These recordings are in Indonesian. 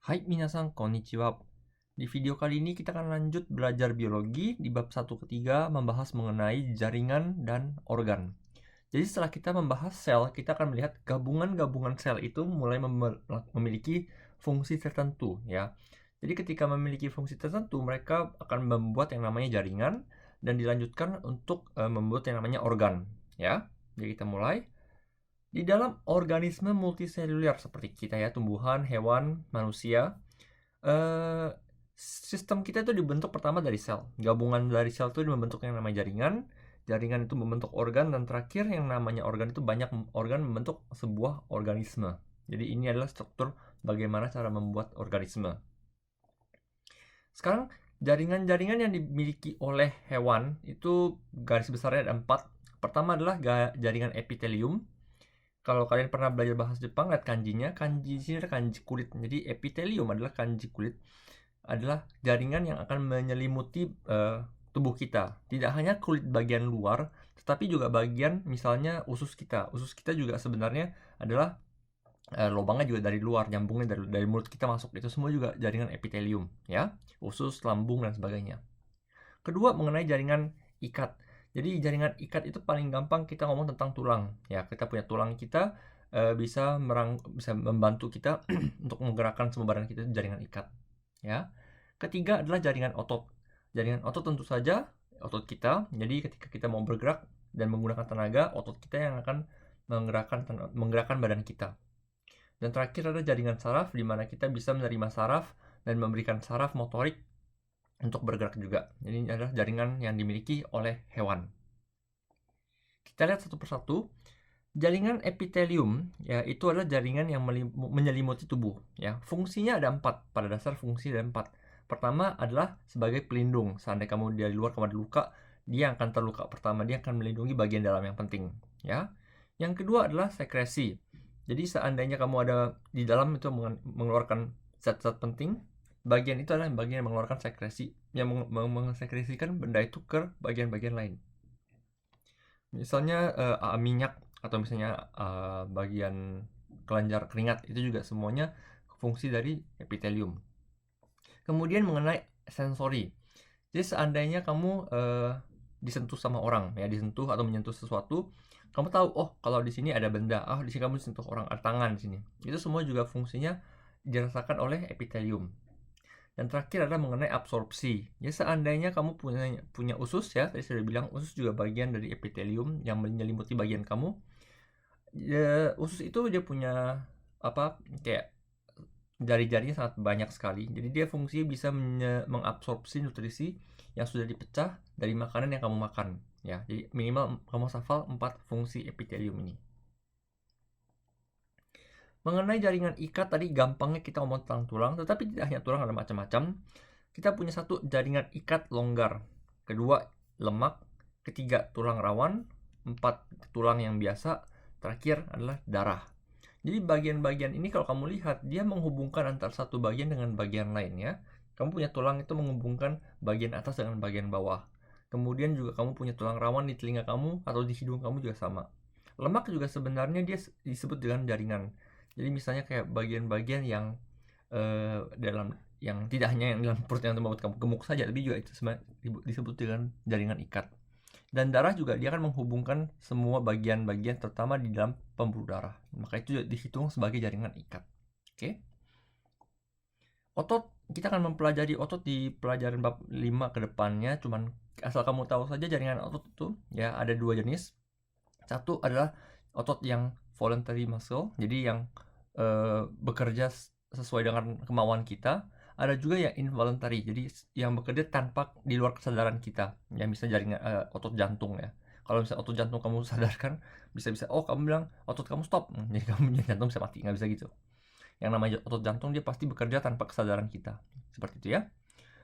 Hai minasan, konnichiwa. Di video kali ini kita akan lanjut belajar biologi di bab 1 ketiga membahas mengenai jaringan dan organ. Jadi setelah kita membahas sel, kita akan melihat gabungan-gabungan sel itu mulai memiliki fungsi tertentu ya. Jadi ketika memiliki fungsi tertentu, mereka akan membuat yang namanya jaringan dan dilanjutkan untuk membuat yang namanya organ ya. Jadi kita mulai. Di dalam organisme multiseluler seperti kita ya, tumbuhan, hewan, manusia, sistem kita itu dibentuk pertama dari sel. Gabungan dari sel itu membentuk yang namanya jaringan. Jaringan itu membentuk organ, dan terakhir yang namanya organ itu banyak organ membentuk sebuah organisme. Jadi ini adalah struktur bagaimana cara membuat organisme. Sekarang jaringan-jaringan yang dimiliki oleh hewan itu garis besarnya ada 4. Pertama adalah jaringan epitelium. Kalau kalian pernah belajar bahasa Jepang, lihat kanjinya. Kanji di sini ada kanji kulit. Jadi epitelium adalah kanji kulit, adalah jaringan yang akan menyelimuti tubuh kita. Tidak hanya kulit bagian luar, tetapi juga bagian misalnya usus kita. Usus kita juga sebenarnya adalah lubangnya juga dari luar, nyambungnya dari mulut kita masuk. Itu semua juga jaringan epitelium ya. Usus, lambung, dan sebagainya. Kedua, mengenai jaringan ikat. Jadi jaringan ikat itu paling gampang kita ngomong tentang tulang ya. Kita punya tulang, kita bisa membantu kita untuk menggerakkan semua badan kita, jaringan ikat ya. Ketiga adalah jaringan otot. Jaringan otot tentu saja otot kita. Jadi ketika kita mau bergerak dan menggunakan tenaga, otot kita yang akan menggerakkan badan kita. Dan terakhir ada jaringan saraf, di mana kita bisa menerima saraf dan memberikan saraf motorik untuk bergerak juga. Jadi ini adalah jaringan yang dimiliki oleh hewan. Kita lihat satu persatu. Jaringan epitelium ya, itu adalah jaringan yang menyelimuti tubuh ya. Fungsinya ada 4. Pada dasar fungsi ada 4. Pertama adalah sebagai pelindung. Seandainya kamu dari luar, kamu ada luka, dia akan terluka pertama, dia akan melindungi bagian dalam yang penting ya. Yang kedua adalah sekresi. Jadi seandainya kamu ada di dalam itu mengeluarkan zat-zat penting, bagian itu adalah bagian yang mengeluarkan sekresi, yang mensekresikan benda itu ke bagian-bagian lain. Misalnya minyak, atau misalnya bagian kelenjar keringat, itu juga semuanya fungsi dari epitelium. Kemudian mengenai sensori. Jadi seandainya kamu disentuh sama orang ya, disentuh atau menyentuh sesuatu, kamu tahu, oh kalau di sini ada benda, oh di sini kamu disentuh orang, ada tangan di sini. Itu semua juga fungsinya dirasakan oleh epitelium. Dan terakhir adalah mengenai absorpsi. Ya seandainya kamu punya usus ya, tadi saya bilang usus juga bagian dari epitelium yang menyelimuti bagian kamu. Ya, usus itu dia punya kayak jari-jarinya sangat banyak sekali. Jadi dia fungsinya bisa mengabsorpsi nutrisi yang sudah dipecah dari makanan yang kamu makan ya. Jadi minimal kamu hafal 4 fungsi epitelium ini. Mengenai jaringan ikat, tadi gampangnya kita ngomong tentang tulang, tetapi tidak hanya tulang, ada macam-macam. Kita punya 1 jaringan ikat longgar, kedua lemak, ketiga tulang rawan, 4 tulang yang biasa, terakhir adalah darah. Jadi bagian-bagian ini kalau kamu lihat, dia menghubungkan antara satu bagian dengan bagian lain ya. Kamu punya tulang itu menghubungkan bagian atas dengan bagian bawah. Kemudian juga kamu punya tulang rawan di telinga kamu atau di hidung kamu juga sama. Lemak juga sebenarnya dia disebut dengan jaringan. Jadi misalnya kayak bagian-bagian yang dalam, yang tidak hanya yang dalam perut yang membuat kamu gemuk saja, tapi juga itu disebut dengan jaringan ikat. Dan darah juga dia akan menghubungkan semua bagian-bagian, terutama di dalam pembuluh darah. Maka itu dihitung sebagai jaringan ikat. Oke. Otot, kita akan mempelajari otot di pelajaran bab 5 ke depannya. Cuman asal kamu tahu saja, jaringan otot itu ya ada 2 jenis. Satu adalah otot yang voluntary muscle, jadi yang bekerja sesuai dengan kemauan kita. Ada juga yang involuntary, jadi yang bekerja tanpa di luar kesadaran kita. Ya misalnya jaringan otot jantung ya. Kalau misalnya otot jantung kamu sadarkan, bisa-bisa oh kamu bilang otot kamu stop, jadi kamu jantung bisa mati, nggak bisa gitu. Yang namanya otot jantung dia pasti bekerja tanpa kesadaran kita, seperti itu ya.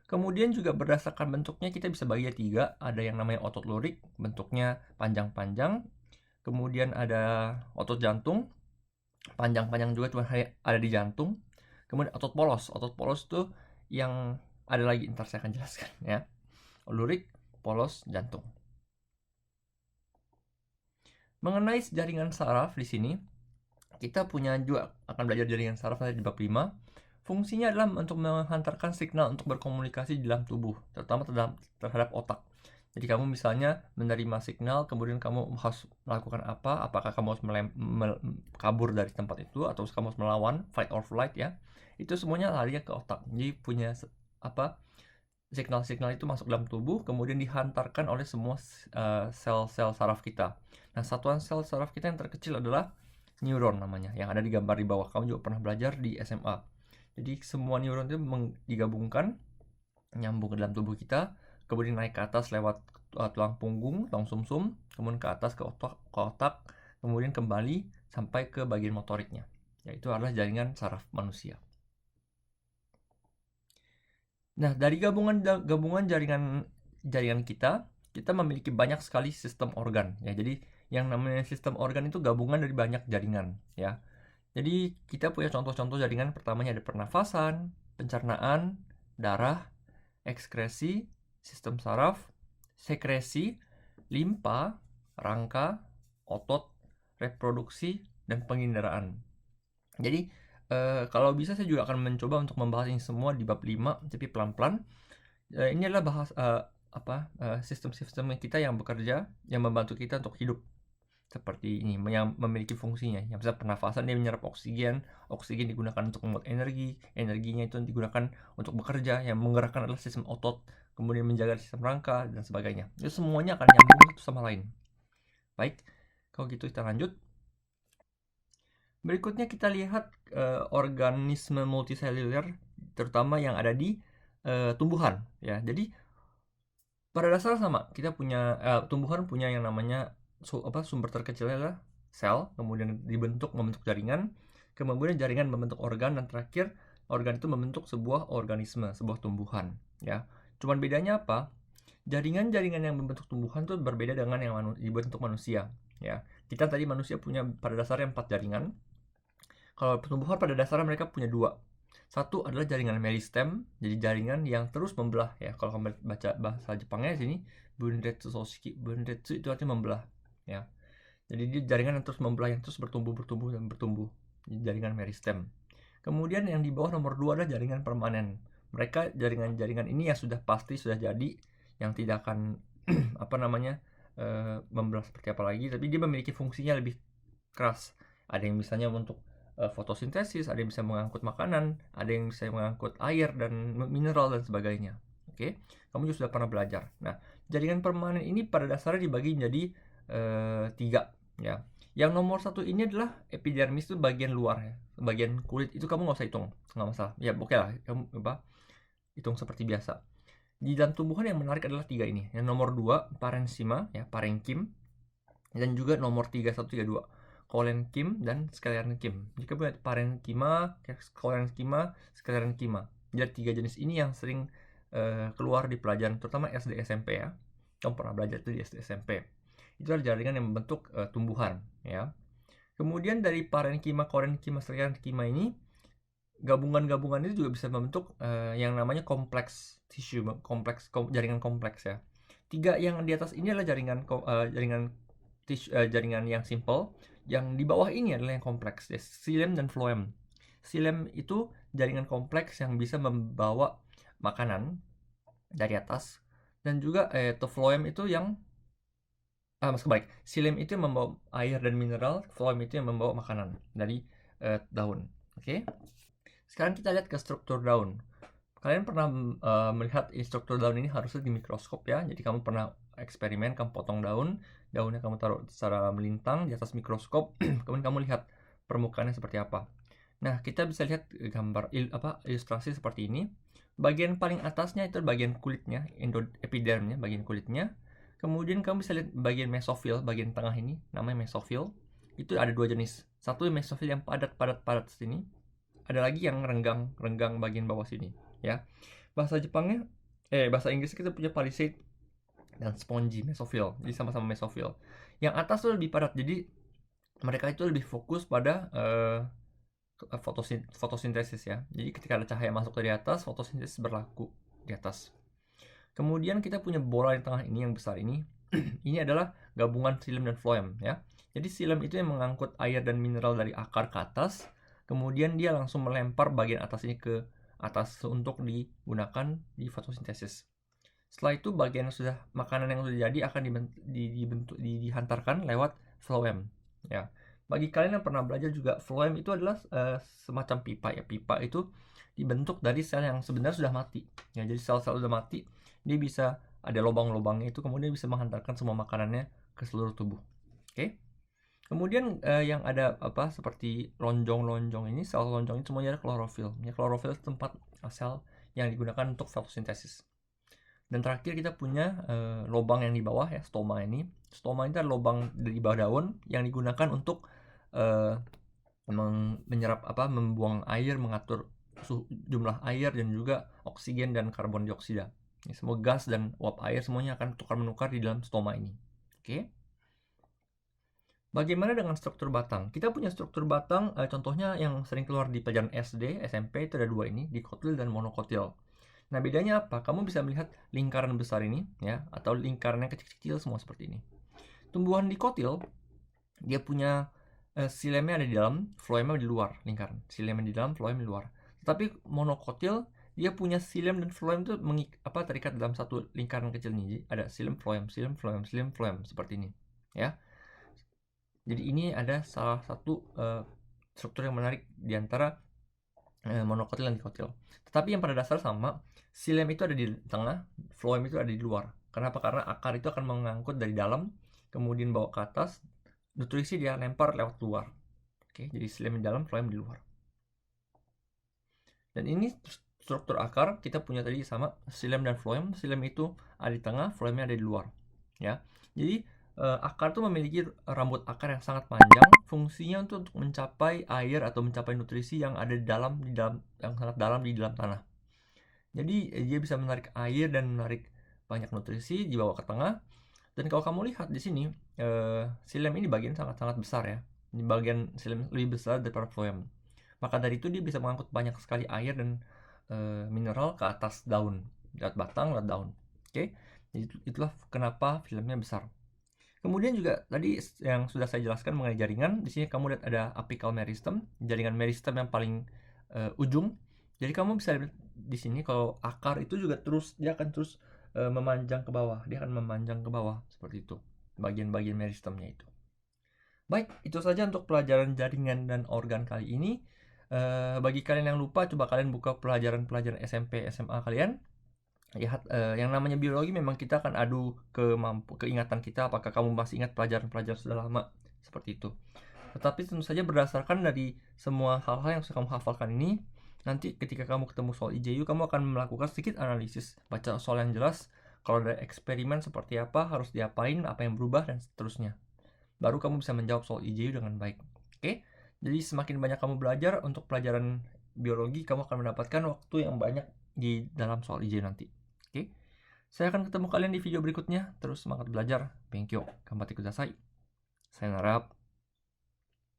Kemudian juga berdasarkan bentuknya kita bisa bagi 3. Ada yang namanya otot lurik, bentuknya panjang-panjang. Kemudian ada otot jantung, panjang-panjang juga, cuma ada di jantung. Kemudian otot polos. Otot polos itu yang ada lagi, ntar saya akan jelaskan ya. Lurik, polos, jantung. Mengenai jaringan saraf di sini, kita punya juga akan belajar jaringan saraf nanti di bab 5. Fungsinya adalah untuk menghantarkan signal untuk berkomunikasi di dalam tubuh, terutama terhadap otak. Jadi kamu misalnya menerima signal, kemudian kamu harus melakukan apa? Apakah kamu harus kabur dari tempat itu, atau kamu harus melawan, fight or flight ya? Itu semuanya larinya ke otak. Jadi punya signal-signal itu masuk dalam tubuh, kemudian dihantarkan oleh semua sel-sel saraf kita. Nah, satuan sel saraf kita yang terkecil adalah neuron namanya, yang ada di gambar di bawah. Kamu juga pernah belajar di SMA. Jadi semua neuron itu digabungkan, nyambung ke dalam tubuh kita, kemudian naik ke atas lewat tulang punggung, tulang sumsum, kemudian ke atas ke otak, kemudian kembali sampai ke bagian motoriknya, yaitu adalah jaringan saraf manusia. Nah, dari gabungan jaringan kita memiliki banyak sekali sistem organ ya. Jadi yang namanya sistem organ itu gabungan dari banyak jaringan ya. Jadi kita punya contoh-contoh jaringan, pertamanya ada pernafasan, pencernaan, darah, ekskresi, sistem saraf, sekresi, limpa, rangka, otot, reproduksi, dan penginderaan. Jadi kalau bisa saya juga akan mencoba untuk membahas ini semua di bab 5, tapi pelan-pelan. Ini adalah sistem-sistem kita yang bekerja, yang membantu kita untuk hidup. Seperti ini, yang memiliki fungsinya. Yang bisa pernafasan, dia menyerap oksigen digunakan untuk membuat energi, energinya itu digunakan untuk bekerja, yang menggerakkan adalah sistem otot, kemudian menjaga sistem rangka, dan sebagainya. Itu semuanya akan nyambung satu sama lain. Baik, kalau gitu kita lanjut. Berikutnya kita lihat organisme multiseluler, terutama yang ada di tumbuhan ya. Jadi pada dasarnya sama, kita punya tumbuhan punya yang namanya sumber terkecilnya adalah sel, kemudian membentuk jaringan, kemudian jaringan membentuk organ, dan terakhir organ itu membentuk sebuah organisme, sebuah tumbuhan ya. Cuman bedanya apa? Jaringan-jaringan yang membentuk tumbuhan itu berbeda dengan yang dibentuk manusia ya. Kita tadi manusia punya pada dasarnya 4 jaringan. Kalau tumbuhan pada dasarnya mereka punya 2. Satu adalah jaringan meristem, jadi jaringan yang terus membelah ya. Kalau kamu baca bahasa Jepangnya di sini, bunretsu soshiki. Bunretsu itu artinya membelah ya. Jadi dia jaringan yang terus membelah, yang terus bertumbuh dan bertumbuh. Jadi jaringan meristem. Kemudian yang di bawah nomor 2 adalah jaringan permanen. Mereka jaringan-jaringan ini yang sudah pasti sudah jadi, yang tidak akan membelah seperti apa lagi, tapi dia memiliki fungsinya lebih keras. Ada yang misalnya untuk fotosintesis, ada yang bisa mengangkut makanan, ada yang bisa mengangkut air dan mineral dan sebagainya. Oke, kamu juga sudah pernah belajar. Nah, jaringan permanen ini pada dasarnya dibagi menjadi 3 ya. Yang nomor 1 ini adalah epidermis, itu bagian luar ya, bagian kulit. Itu kamu nggak usah hitung, nggak masalah ya. Oke lah, kamu hitung seperti biasa. Di dalam tumbuhan yang menarik adalah 3 ini. Yang nomor 2 parenchyma ya, parenkim, dan juga nomor 3, 1, 3, 2 kolenkim dan sclerenchyma. Jika punya parenchyma, kolenkyma, sclerenchyma. Jadi 3 jenis ini yang sering keluar di pelajaran, terutama SD SMP ya. Kamu pernah belajar itu di SD SMP. Itu adalah jaringan yang membentuk tumbuhan ya. Kemudian dari parenchyma, kolenkyma, sclerenchyma ini, gabungan-gabungan itu juga bisa membentuk yang namanya kompleks tissue, jaringan kompleks ya. 3 yang di atas ini adalah jaringan yang simple. Yang di bawah ini adalah yang kompleks ya, xilem dan phloem. Xilem itu jaringan kompleks yang bisa membawa makanan dari atas, dan juga phloem itu yang xilem itu yang membawa air dan mineral, phloem itu yang membawa makanan dari daun. Oke. Sekarang kita lihat ke struktur daun. Kalian pernah melihat struktur daun ini harusnya di mikroskop ya. Jadi kamu pernah eksperimen, kamu potong daunnya kamu taruh secara melintang di atas mikroskop, kemudian kamu lihat permukaannya seperti apa. Nah, kita bisa lihat gambar ilustrasi seperti ini. Bagian paling atasnya itu bagian kulitnya, epidermnya, bagian kulitnya. Kemudian kamu bisa lihat bagian mesofil, bagian tengah ini namanya mesofil. Itu ada 2 jenis. Satu mesofil yang padat sini. Ada lagi yang renggang bagian bawah sini ya. Bahasa Inggrisnya kita punya palisade dan spongy mesofil. Jadi sama-sama mesofil. Yang atas tuh lebih padat. Jadi mereka itu lebih fokus pada fotosintesis ya. Jadi ketika ada cahaya masuk dari atas, fotosintesis berlaku di atas. Kemudian kita punya bola di tengah ini yang besar ini. Ini adalah gabungan xilem dan phloem ya. Jadi xilem itu yang mengangkut air dan mineral dari akar ke atas. kemudian dia langsung melempar bagian atas ini ke atas untuk digunakan di fotosintesis. Setelah itu bagian makanan yang sudah jadi akan dihantarkan lewat phloem. Ya. Bagi kalian yang pernah belajar juga, phloem itu adalah semacam pipa ya. Pipa itu dibentuk dari sel yang sebenarnya sudah mati. Ya, jadi sel-sel sudah mati, dia bisa ada lubang-lubangnya itu, kemudian bisa menghantarkan semua makanannya ke seluruh tubuh. Oke. Kemudian yang ada seperti lonjong-lonjong ini, sel lonjong ini semuanya ada klorofil. Ya, klorofil itu tempat sel yang digunakan untuk fotosintesis. Dan terakhir kita punya lubang yang di bawah ya, stoma ini. Stoma itu adalah lubang di bawah daun yang digunakan untuk membuang air, mengatur jumlah air dan juga oksigen dan karbon dioksida. Ya, semua gas dan uap air semuanya akan tukar-menukar di dalam stoma ini. Oke. Bagaimana dengan struktur batang? Kita punya struktur batang, contohnya yang sering keluar di pelajaran SD, SMP, itu ada dua ini, dikotil dan monokotil. Nah, bedanya apa? Kamu bisa melihat lingkaran besar ini, ya, atau lingkaran yang kecil-kecil semua seperti ini. Tumbuhan dikotil, dia punya silemnya ada di dalam, phloemnya di luar lingkaran. Silemnya di dalam, phloem di luar. Tetapi monokotil, dia punya silem dan phloem itu terikat dalam satu lingkaran kecil ini. Jadi ada silem, phloem, silem, phloem, silem, phloem seperti ini, ya. Jadi ini ada salah satu struktur yang menarik di antara monokotil dan dikotil. Tetapi yang pada dasar sama, silem itu ada di tengah, phloem itu ada di luar. Kenapa? Karena akar itu akan mengangkut dari dalam, kemudian bawa ke atas, nutrisi dia lempar lewat luar. Oke, jadi silem di dalam, phloem di luar. Dan ini struktur akar kita punya tadi sama, silem dan phloem. Silem itu ada di tengah, phloemnya ada di luar. Ya, jadi akar itu memiliki rambut akar yang sangat panjang. Fungsinya untuk mencapai air atau mencapai nutrisi yang ada di dalam yang sangat dalam di dalam tanah. Jadi dia bisa menarik air dan menarik banyak nutrisi dibawa ke tengah. Dan kalau kamu lihat di sini, silem ini bagian sangat-sangat besar ya. Ini bagian silem lebih besar daripada phloem. Maka dari itu dia bisa mengangkut banyak sekali air dan mineral ke atas daun, lewat batang, lewat daun. Oke, jadi itulah kenapa filmnya besar. Kemudian juga tadi yang sudah saya jelaskan mengenai jaringan, di sini kamu lihat ada apical meristem, jaringan meristem yang paling ujung. Jadi kamu bisa lihat di sini kalau akar itu juga dia akan terus memanjang ke bawah, dia akan memanjang ke bawah seperti itu, bagian-bagian meristemnya itu. Baik, itu saja untuk pelajaran jaringan dan organ kali ini. Bagi kalian yang lupa, coba kalian buka pelajaran-pelajaran SMP, SMA kalian. Lihat, yang namanya biologi memang kita akan adu keingatan kita, apakah kamu masih ingat pelajaran-pelajaran sudah lama, seperti itu. Tetapi tentu saja berdasarkan dari semua hal-hal yang sudah kamu hafalkan ini, nanti ketika kamu ketemu soal IJU, kamu akan melakukan sedikit analisis, baca soal yang jelas, kalau ada eksperimen seperti apa, harus diapain, apa yang berubah, dan seterusnya. Baru kamu bisa menjawab soal IJU dengan baik. Oke? Jadi semakin banyak kamu belajar untuk pelajaran biologi, kamu akan mendapatkan waktu yang banyak di dalam soal IJU nanti. Oke? Saya akan ketemu kalian di video berikutnya. Terus semangat belajar. Thank you. Ganbatte kudasai. Sayonara.